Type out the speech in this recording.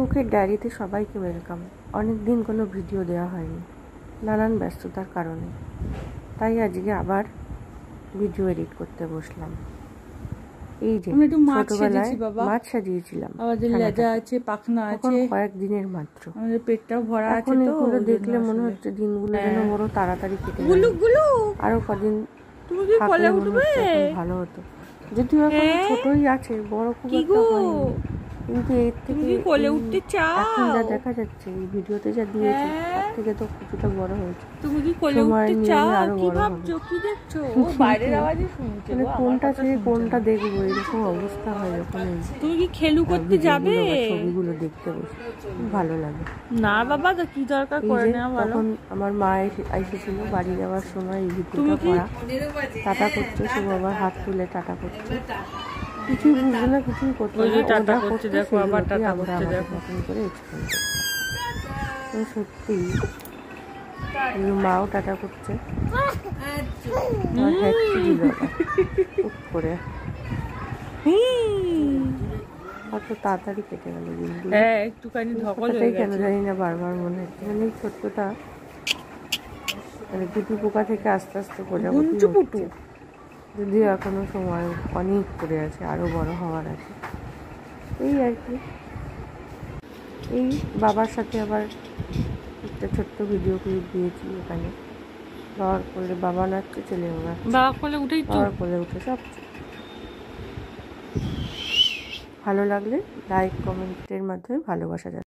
টুকের ডায়েরিতে সবাইকে ওয়েলকাম। অনেক দিন কোনো ভিডিও দেওয়া হয়নি, নানান ব্যস্ততার কারণে, তাই আজকে আবার ভিডিও এডিট করতে বসলাম। এই যে ছোটবেলায় মাছ সাজিয়েছিলাম, এখন কয়েকদিনের মাত্র, পেটটাও ভরা আছে। এখন এগুলো দেখলে মনে হচ্ছে দিনগুলো যেন বড় তাড়াতাড়ি কেটে যাবে, আরো কদিন ভালো হতো। যদিও এখন ছোটই আছে, বড় খুব একটা হয়নি, কিন্তু এর থেকে এখন যা দেখা যাচ্ছে এই ভিডিওতে যা দিয়েছে তার থেকে তো কিছুটা বড় হয়েছে। তুমি কি কোলে উঠতে চাও? কি ভাবছো? কি দেখছো? ও বাইরের আওয়াজই শুনছো। মানে কোনটা ছেড়ে কোনটা দেখবো এরকম অবস্থা হয় যখন। তুমি কি খেলু করতে যাবে? ছবিগুলো দেখতে বসে ভালো লাগে না বাবা, তো কি দরকার করে নেওয়া ভালো। তখন আমার মা এসেছিল বাড়ি যাওয়ার সময়, এই ভিডিওটা করা, টাটা করছে, সে বাবার হাত তুলে টাটা করছে, কিছুই বুঝবে না, কিছুই করতে টাটা করছে, দেখো আবার টাটা করছে, দেখো করে এক্সপ্লেন তো সত্যি মাও টাটা করছে করে। কত তাড়াতাড়ি কেটে গেল দিনগুলো, একটুখানি ধকল কেন জানি না বারবার মনে হচ্ছে মানে এই ছোট্টটা মানে গুটি পোকা থেকে আস্তে আস্তে প্রজাপতি হচ্ছে। যদিও এখনো সময় অনেক পড়ে আছে, আরো বড় হওয়ার আছে। এই আর কি, এই বাবার সাথে আবার একটা ছোট্ট ভিডিও ক্লিপ দিয়েছি এখানে। বাবার কোলে বাবা নাচছে, ছেলে বাবা কোলে উঠেই বাবার কোলে উঠে সব। ভালো লাগলে লাইক কমেন্টের মাধ্যমে ভালোবাসা যাচ্ছে।